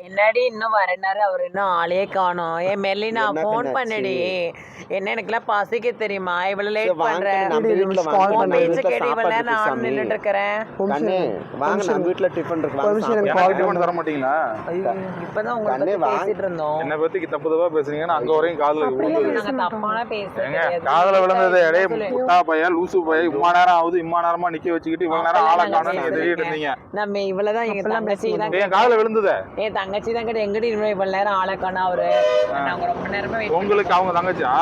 என்னடி இன்னும் வரேன்னாரு, அவர் இன்னும் ஆளே காணோம். ஏன் மெர்லினா என்ன ஃபோன் கண்ணாச்சு? பண்ணுடி. என்ன எனக்குலாம் பசிக்க தெரியுமா? இவ்வளவு சரி, லேட் வாங்க பண்ற. கண்ணு, நம்ம வீட்ல call வாங்க, உன் நம்ம பேச்சு வீட்ல கேட்டு இவ்வளவு சாப்பாடு நேரம் இருக்கு நானும் சாமி. நின்னுட்டு இருக்கிறேன். கண்ணு வாங்க, நம்ம வீட்ல டிஃபன் இருக்கு, வாங்க permission சாப்பிடலாம். call எனக்கு தர மாட்டீங்களா? ஐயோ, இப்பதான் உங்களை கண்ணே, பத்தி வாங்க. பேசிட்டு இருந்தோம். என்னை பத்தி தப்பு தப்பா பேசுனீங்கன்னா அங்க வரையும் காதுல விழுந்தது. நாங்க தப்பான பேசுறது ஏங்க கிடையாது. காதுல விழுந்தது என்ன இடையே சொல்லு. முட்டா பையன் லூசு பையன் இம்மா நேரம் ஆகுது, இம்மா நேரமா நிக்க வச்சுக்கிட்டு இவ்வளவு நேரம் ஆளை காணோம் நீங்க தெரியிட்டு இருந்தீங்க. நம்ம இவ்வளவுதான் எங்க தங்கச்சி தான் என் காதுல விழுந்ததே. என் தங்கச்சி தான் கேட்டு எங்கடி இவ்வளவு நேரம் ஆளக்கானா அவரு நாங்க ரொம்ப நேரமா wait உங்களுக்கு அவங்க தங்கச்சியா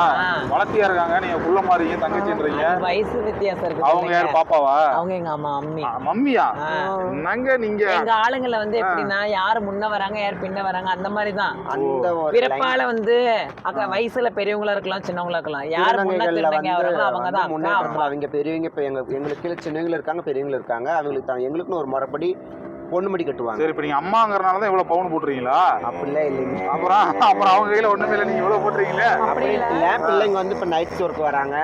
வளர்த்தியா இருக்காங்க, நீங்க புள்ள மாறீங்க தங்கச்சின்றீங்க. வயசு வித்தியாசம் இருக்கு. அவங்க யாரு, பாப்பாவா? அவங்க எங்க அம்மா அம்மி. மம்மியா? என்னங்க நீங்க? எங்க ஆளுங்களை வந்து எப்படின்னா யாரு முன்ன வராங்க யாரு பின்ன வராங்க அந்த மாதிரிதான். அந்த ஒரு பிறப்பால வந்து அக்கா வயசுல பெரியவங்களா இருக்கலாம் சின்னவங்களா இருக்கலாம். யாரு முன்ன திருநங்கைகள்ல திருநங்கையா வராங்களோ அவங்க தான் அக்கா முன்னேற்றத்துல அவங்க பெரியவங்க, இப்ப எங்களுக்கு கீழே சின்னவங்களும் இருக்காங்க, பெரியவங்களும் இருக்காங்க. அவங்களுக்கு தான் எங்களுக்குன்னு ஒரு முறைப்படி பொண்ணு மடி கட்டுவாங்க. சரி, இப்ப நீங்க அம்மாங்கறனாலதான் இவ்வளவு பவுன் போட்டுறீங்களா? அப்படிலாம் இல்லைங்க. அப்புறம் அவங்க கையில ஒண்ணுமே இல்லை, நீங்க இவ்வளவு போட்டுறீங்களே. அப்படி இல்ல, பிள்ளைங்க வந்து இப்ப நைட் ஒர்க் வராங்க,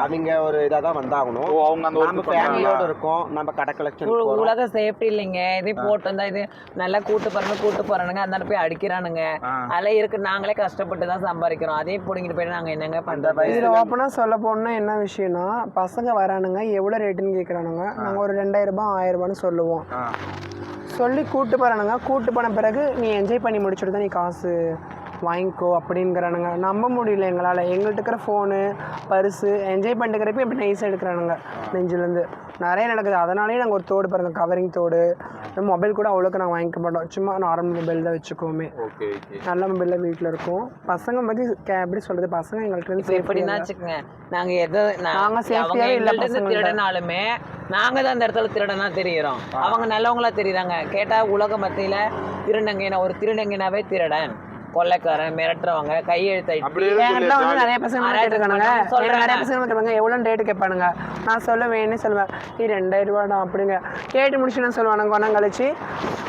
அவங்க ஒரு இதாதான் வந்தாகணும். அவங்க அந்த நம்ம ஃபேமிலியோட இருக்கோம், நம்ம கடை கலெக்ஷன் போறோம். உலக சேஃப்டி இல்லைங்க. இது போட்டு வந்தா இது நல்லா கூட்டு போறானுங்க அந்த போய் அடிக்கிறானுங்க. அதெல்லாம் இருக்கு. நாங்களே கஷ்டப்பட்டு தான் சம்பாதிக்கிறோம். அதே பிடிங்கிட்டு போயிட்டு நாங்க என்னங்க பண்றது? இதுல ஓப்பனா சொல்ல போனா என்ன விஷயம்னா, பசங்க வரானுங்க எவ்வளவு ரேட்டுன்னு கேக்குறானுங்க. நாங்க ஒரு 2000 ரூபாய் 1000 ரூபான்னு சொல்லுவோம். சொல்லி கூட்டு போறானுங்க. கூட்டு போன பிறகு நீ என்ஜாய் பண்ணி முடிச்சுட்டு தான் நீ காசு வாங்கிக்கோ அப்படிங்கிறானுங்க. நம்ப முடியல எங்களால். எங்கள்கிட்ட இருக்கிற ஃபோனு பர்ஸு என்ஜாய் பண்ணிக்கிறப்ப எப்படி நைஸாக எடுக்கிறானுங்க நெஞ்சிலேருந்து. நிறைய நடக்குது. அதனாலேயே நாங்கள் ஒரு தோடு பாருங்கள், கவரிங் தோடு. மொபைல் கூட அவ்வளோக்கு நாங்கள் வாங்கிக்க மாட்டோம். சும்மா நார்மல் மொபைல் தான் வச்சுக்கோமே. நல்ல மொபைலில் வீட்டில் இருக்கும். பசங்க பற்றி எப்படி சொல்கிறது, பசங்க எங்கள்கிட்ட இருந்து எப்படின்னா வச்சுக்கோங்க, நாங்க எது நாங்கள் சேஃப்டியாகவே இல்லை. பசங்க திருடனாலுமே நாங்க தான் அந்த இடத்துல திருடனா தெரியுறோம். அவங்க நல்லவங்களா தெரியுறாங்க. கேட்டா உலக மத்தியில திருநங்கைனா ஒரு திருநங்கைனாவே திருடன், கொள்ளைக்காரன், மிரட்டுறவங்க, கையெழுத்து நிறைய பசங்க கேட்குறாங்க. எவ்வளோ ரேட்டு கேட்பானுங்க. நான் சொல்லுவேன்னு சொல்லுவேன், நீ 2000 ரூபாடா அப்படிங்க. கேட்டு முடிச்சு நான் சொல்லுவானுங்க. கொண்டா கழிச்சு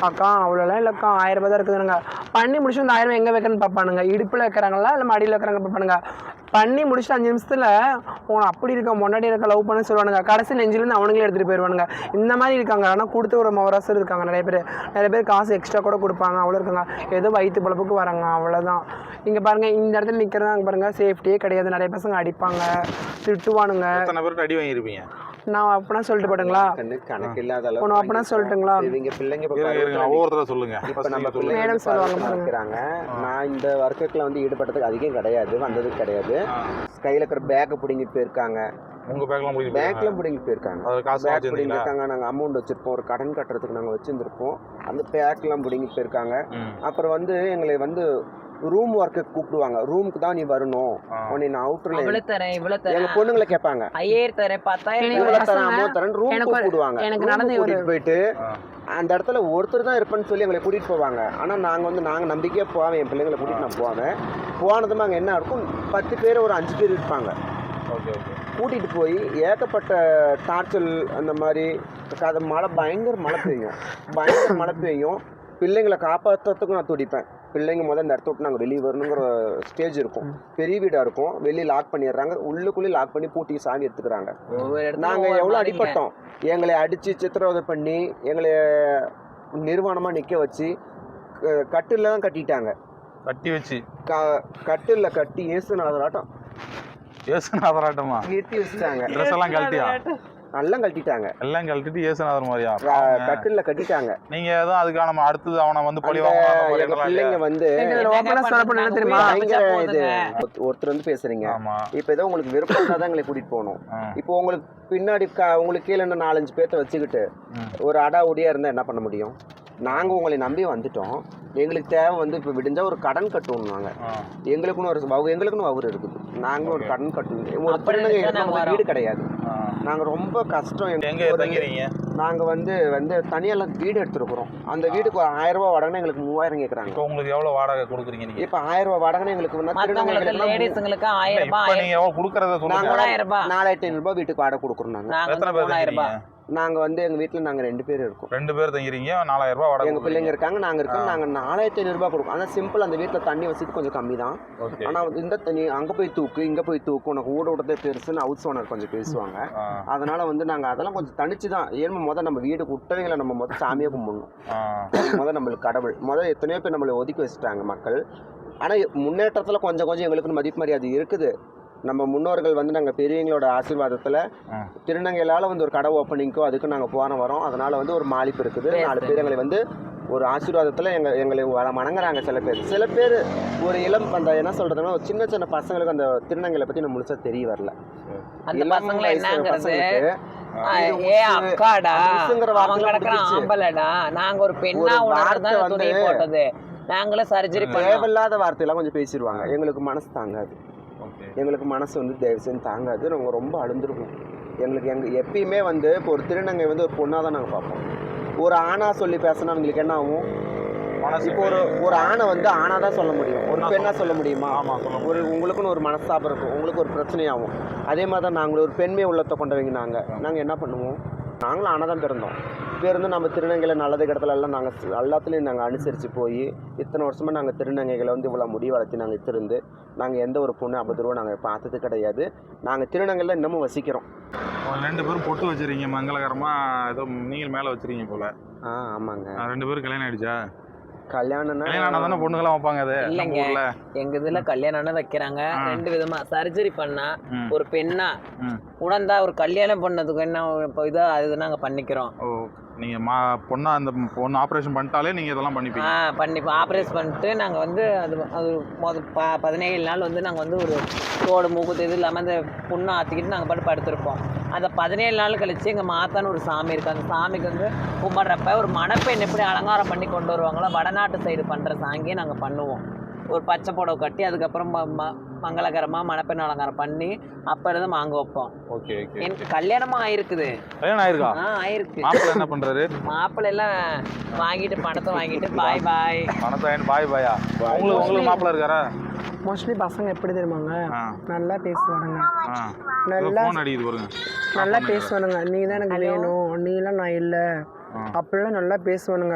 அக்கா அவ்வளோலாம் இல்லைக்கா 1000 ரூபாய் தான் இருக்குதுங்க. பண்ணி முடிச்சு அந்த 1000 எங்கே வைக்கணும்னு பார்ப்பானுங்க. இடுப்பில் வைக்கிறாங்களா இல்லை மடியில் வைக்கிறாங்க பார்ப்பானுங்க. பண்ணி முடிச்சுட்டு 5 நிமிஷத்தில் உன அப்படி இருக்க முன்னாடி இருக்க லவ் பண்ண சொல்லுவானுங்க. கடைசி நெஞ்சிலேருந்து அவனுங்களே எடுத்துகிட்டு போயிடுவானுங்க. இந்த மாதிரி இருக்காங்க. ஆனால் கொடுத்து ஒரு மவராசர் இருக்காங்க. நிறைய பேர் காசு எக்ஸ்ட்ரா கூட கொடுப்பாங்க. அவ்வளோ இருக்காங்க. ஏதோ வயிற்று பழப்புக்கு வராங்க, அவ்வளோதான். இங்கே பாருங்கள், இந்த இடத்துல நிற்கிறதாங்க பாருங்கள், சேஃப்டியே கிடையாது. நிறைய பசங்க அடிப்பாங்க, திட்டுவானுங்க. அடி வாங்கியிருப்பீங்க. நான் அப்படின்னா சொல்லிட்டு போட்டுங்களா, கணக்கு இல்லாத ஒன்று அப்படின்னா சொல்லட்டுங்களா? இவங்க பிள்ளைங்க ஒவ்வொருத்தர சொல்லுங்க. இப்போ நம்ம பிள்ளைங்க சொல்லுவாங்க. நான் இந்த ஒர்க்குல வந்து ஈடுபட்டதுக்கு அதிகம் கிடையாது, வந்ததுக்கு கிடையாது. கையில் இருக்கிற பேக்கை பிடிங்கிட்டு போயிருக்காங்க. உங்க பேக்லாம் பிடிங்கிட்டு போயிருக்காங்க. பேக் பிடிங்கிருக்காங்க. நாங்கள் அமௌண்ட் வச்சிருப்போம், ஒரு கடன் கட்டுறதுக்கு நாங்கள் வச்சிருந்துருப்போம். அந்த பேக்லாம் பிடிங்கிட்டு போயிருக்காங்க. அப்புறம் வந்து எங்களை வந்து ரூம் ஒர்க்கு கூப்பிடுவாங்க. ரூமுக்கு தான் நீ வரணும், உன்னை நான் அவுட்டர்ல எங்க பொண்ணுங்களை கேட்பாங்க. 5000 தரேன், 10000 இவ்வளவு தரேன், அமௌண்ட் தரேன், ரூம் கூப்பிடுவாங்க. எனக்கு நடந்து கூட்டிட்டு போயிட்டு அந்த இடத்துல ஒருத்தர் தான் இருப்பேன்னு சொல்லி எங்களை கூட்டிட்டு போவாங்க. ஆனா நாங்க நம்பிக்கையா போவேன், என் பிள்ளைங்களை கூட்டிட்டு நான் போவேன். போனதும் அங்கே என்ன இருக்கும், 10 பேர் ஒரு 5 பேர் இருப்பாங்க. கூட்டிகிட்டு போய் ஏகப்பட்ட டார்ச்சல் அந்த மாதிரி பயங்கர மழை பெய்யும். பிள்ளைங்களை காப்பாற்றுறதுக்கும் நான் துடிப்பேன். பிள்ளைங்க முதல்ல இந்த இடத்த விட்டு நாங்கள் வெளியே வரணுங்கிற ஸ்டேஜ் இருக்கும். பெரிய வீடாக இருக்கும், வெளியே லாக் பண்ணிடுறாங்க. உள்ளுக்குள்ளேயே லாக் பண்ணி பூட்டி சாவி எடுத்துக்கிறாங்க. நாங்கள் எவ்வளோ அடிப்பட்டோம். எங்களை அடித்து சித்திரவதை பண்ணி எங்களை நிர்வாணமாக நிற்க வச்சு கட்டில் தான் கட்டிட்டாங்க. கட்டில் கட்டி ஏசுநாதராட்டம் கட்டி வச்சுட்டாங்க. எல்லாம் கழட்டிட்டாங்க. எல்லாம் கழட்டிட்டு ஏசுநாதர் மாதிரியா கட்டில கட்டிட்டாங்க. நீங்க ஏதோ அதுக்கான அடுத்தது அவனை வந்து பழி வாங்க பிள்ளைங்க வந்து ஒருத்தர் வந்து பேசுறீங்க. இப்ப ஏதோ உங்களுக்கு விருப்பம் தான் எங்களை கூட்டிட்டு போகணும். இப்போ உங்களுக்கு பின்னாடி உங்களுக்கு கீழே 4-5 பேர்த்த வச்சுக்கிட்டு ஒரு அடா உடியா இருந்தா என்ன பண்ண முடியும்? நாங்கள் உங்களை நம்பி வந்துட்டோம். எங்களுக்கு தேவை வந்து இப்போ விடிஞ்சா ஒரு கடன் கட்டணும். நாங்கள் எங்களுக்குன்னு அவர் இருக்குது. நாங்களும் ஒரு கடன் கட்டணும். ஒரு திருநங்கை வீடு கிடையாது. நாங்கள் ரொம்ப கஷ்டம். நாங்கள் வந்து தனியாலாம் வீடு எடுத்துருக்குறோம். அந்த வீட்டுக்கு 1000 ரூபாய் வாடகைனா எங்களுக்கு 3000 கேட்குறாங்க. இப்போ உங்களுக்கு எவ்வளோ வாடகை கொடுக்குறீங்க? இப்போ 1000 ரூபாய் வாடகைனா எங்களுக்கு 4500 ரூபாய் வீட்டுக்கு வாடகை கொடுக்குறோம். நாங்கள் 3000 ரூபாய் வீட்டுக்கு வாடகை கொடுக்குறோம். நாங்கள் நாங்கள் வந்து எங்கள் வீட்டில் நாங்கள் 2 பேர் இருக்கோம். 2 பேர் தங்கிறீங்க, 4000 ரூபாய் வாடகை. எங்கள் பிள்ளைங்க இருக்காங்க, நாங்கள் இருக்கோம். நாங்கள் 4500 ரூபாய் கொடுக்கும். ஆனால் சிம்பிள், அந்த வீட்டில் தண்ணி வசதி கொஞ்சம் கம்மி தான். ஆனால் இந்த தண்ணி அங்கே போய் தூக்கு, இங்கே போய் தூக்கு, உனக்கு ஊட விட்டதே பெருசுன்னு ஹவுஸ் ஓனர் கொஞ்சம் பேசுவாங்க. அதனால் வந்து நாங்கள் அதெல்லாம் கொஞ்சம் தனிச்சு தான். ஏன்னா நம்ம வீடு விட்டவங்களை நம்ம சாமியை கும்பிடணும். நம்மளுக்கு கடவுள் எத்தனையோ பேர் நம்மளை ஒதுக்கி வச்சுட்டாங்க மக்கள். ஆனால் முன்னேற்றத்தில் கொஞ்சம் எங்களுக்கு மதிப்பு மரியாதை இருக்குது. நம்ம முன்னோர்கள் வந்து நாங்கள் பெரியவங்களோட ஆசீர்வாதத்தில் திருநங்கையால் வந்து ஒரு கடை ஓப்பனிங்கோ அதுக்கு நாங்கள் வரோம். அதனால் வந்து ஒரு மாளிப்பு இருக்குது. 4 பேர் எங்களை வந்து ஒரு ஆசீர்வாதத்தில் எங்களை வணங்குறாங்க. சில பேர் ஒரு இளம் அந்த என்ன சொல்கிறதுன்னா ஒரு சின்ன பசங்களுக்கு அந்த திருநங்கைகளை பற்றி நம்ம முழுசாக தெரிய வரல. தேவையில்லாத வார்த்தையெல்லாம் கொஞ்சம் பேசிடுவாங்க. எங்களுக்கு மனசு தாங்காது. எங்களுக்கு மனசு வந்து தயவு செஞ்சு தாங்காது. நாங்கள் ரொம்ப அழுந்துருக்கோம். எங்களுக்கு எப்பயுமே வந்து இப்போ ஒரு திருநங்கை வந்து ஒரு பொண்ணாக தான் நாங்கள் பார்ப்போம். ஒரு ஆணாக சொல்லி பேசினா அவங்களுக்கு என்ன ஆகும்? இப்போ ஒரு ஆணை வந்து ஆணாக தான் சொல்ல முடியும், ஒரு பெண்ணாக சொல்ல முடியுமா? உங்களுக்குன்னு ஒரு மனஸ்தாபம் இருக்கும், உங்களுக்கு ஒரு பிரச்சனையாகும். அதே மாதிரி தான் நாங்கள் ஒரு பெண்மை உள்ளத்தை கொண்டவங்க. நாங்கள் என்ன பண்ணுவோம்? நாங்களும் ஆணாக தான் பிறந்து நம்ம திருநங்கைகளை நல்லது இடத்துல எல்லாம் நாங்கள் எல்லாத்துலேயும் நாங்கள் அனுசரித்து போய் இத்தனை வருஷமாக நாங்கள் திருநங்கைகளை வந்து இவ்வளோ முடி வளர்த்தி நாங்கள் இருந்து நாங்கள் எந்த ஒரு பொண்ணு அபத்தூர்வம் நாங்கள் பார்த்தது கிடையாது. நாங்கள் திருநங்கையில் இன்னமும் வசிக்கிறோம். 2 பேரும் பொட்டு வச்சுருக்கீங்க மங்களகரமாக, ஏதோ நீங்கள் மேலே வச்சுருக்கீங்க போல். ஆமாங்க. 2 பேரும் கல்யாணம் ஆகிடுச்சா? கல்யாணம் தானே பொண்ணுங்களாம் வைப்பாங்க. அது இல்லைங்க, எங்க இதுல கல்யாணம்னு வைக்கிறாங்க 2 விதமா. சர்ஜரி பண்ணா ஒரு பெண்ணா உணர்ந்தா ஒரு கல்யாணம் பண்ணதுக்கு என்ன இதோ அது நாங்க பண்ணிக்கிறோம். நீங்கள் பொண்ணா அந்த பொண்ணு ஆப்ரேஷன் பண்ணிட்டாலே நீங்கள் இதெல்லாம் பண்ணிப்போம். ஆப்ரேஷன் பண்ணிட்டு நாங்கள் வந்து அது 17 நாள் வந்து நாங்கள் வந்து ஒரு தோடு மூக்குத்து இது இல்லாமல் அந்த பொண்ணை ஆற்றிக்கிட்டு நாங்கள் பாட்டு படுத்திருப்போம். அந்த 17 நாள் கழிச்சு எங்கள் மாத்தான்னு ஒரு சாமி இருக்குது. அந்த சாமிக்கு வந்து கும்பிட்றப்ப ஒரு மணப்பெண் எப்படி அலங்காரம் பண்ணி கொண்டு வருவாங்களோ வடநாட்டு சைடு பண்ணுற சாங்கியே நாங்கள் பண்ணுவோம். ஒரு பச்சை புடவை கட்டி அதுக்கப்புறம் மங்களகரமாக மணப்பெண் அலங்காரம் பண்ணி அப்போ இருந்து மாங்க வைப்போம். எனக்கு கல்யாணமாக ஆயிருக்குது. கல்யாணம் ஆயிருக்கா? ஆயிருக்கு. மாப்பிள்ளை என்ன பண்ணுறாரு? மாப்பிள்ளை எல்லாம் வாங்கிட்டு பணத்தை வாங்கிட்டு பாய் பாய். பணத்தை பாயா? உங்களுக்கு மாப்பிள்ளை இருக்காரா? மோஸ்ட்லி பசங்க எப்படி தெரியுமாங்க, நல்லா பேசுவானுங்க, நல்லா பேசுவானுங்க. நீ தான் எனக்கு வேணும், நீலாம் நான் இல்லை அப்படிலாம் நல்லா பேசுவானுங்க.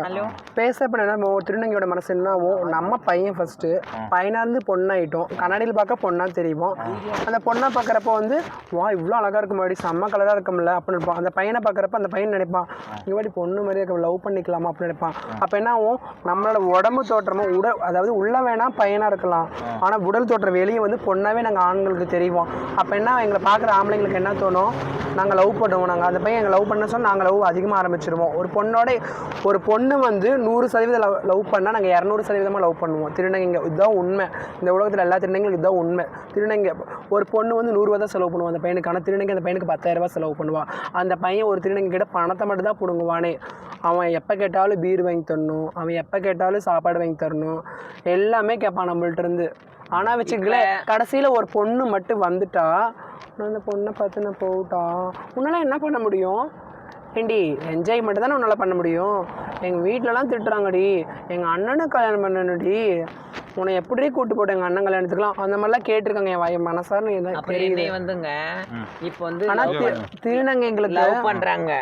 பேசப்ப என்ன திருநங்கையோட மனசு என்ன ஆகும்? நம்ம பையன் ஃபர்ஸ்ட்டு பையனாக இருந்து பொண்ணாயிட்டோம், கண்ணாடியில் பார்க்க பொண்ணா தெரியும். அந்த பொண்ணை பார்க்குறப்ப வந்து வா இவ்வளோ அழகாக இருக்க மாதிரி செம்ம கலராக இருக்கும்ல அப்படின்னு இருப்பான். அந்த பையனை பார்க்குறப்ப அந்த பையன் நினைப்பான் இந்த மாதிரி பொண்ணு மாதிரி இருக்க லவ் பண்ணிக்கலாமா அப்படின்னு நினைப்பான். அப்போ என்ன ஆகும்? நம்மளோட உடம்பு தோற்றமும் அதாவது உள்ள வேணா பையனாக இருக்கலாம், ஆனால் உடல் தோற்றம் வெளியே வந்து பொண்ணாவே நாங்கள் ஆண்களுக்கு தெரியும். அப்போ என்ன எங்களை பார்க்குற ஆம்பளைங்களுக்கு என்ன தோணும்? நாங்கள் லவ் பண்ணுவோம். நாங்கள் அந்த பையன் எங்களை லவ் பண்ண சொன்னால் நாங்கள் லவ் அதிகமாக ஆரம்பிச்சிருவோம். ஒரு பொண்ணு வந்து 100% லவ் பண்ணால் நாங்கள் 200% லவ் பண்ணுவோம். திருநங்கைங்க இதுதான் உண்மை. இந்த உலகத்தில் எல்லா திருநங்கைகளும் இதுதான் உண்மை. திருநங்கை ஒரு பொண்ணு வந்து 100 ரூபா தான் செலவு பண்ணுவான் அந்த பையனுக்கு. ஆனால் திருநங்கை அந்த பையனுக்கு 10,000 ரூபா செலவு பண்ணுவான். அந்த பையன் ஒரு திருநங்கை கிட்ட பணத்தை மட்டும் தான் பிடுங்குவானே. அவன் எப்போ கேட்டாலும் பீர் வாங்கி தரணும், அவன் எப்போ கேட்டாலும் சாப்பாடு வாங்கி தரணும், எல்லாமே கேட்பான் நம்மள்ட்ட இருந்து. ஆனால் வச்சுக்கல கடைசியில் ஒரு பொண்ணு மட்டும் வந்துட்டா நான் அந்த பொண்ணை பார்த்து நான் போட்டா உன்னால் என்ன பண்ண முடியும்? ஏண்டி என்ஜாய் மட்டும் தானே உன்னால் பண்ண முடியும்? எங்கள் வீட்டிலலாம் திட்டுறாங்கடி, எங்கள் அண்ணனை கல்யாணம் பண்ணணுடி, உன்னை எப்படி கூட்டு போட்டு எங்கள் அண்ணன் கல்யாணத்துக்குலாம் அந்த மாதிரிலாம் கேட்டிருக்காங்க. என் மனசார்னு வந்துங்க இப்போ வந்து ஆனால் திருநங்கைங்களுக்கு லவ் பண்ணுறாங்க.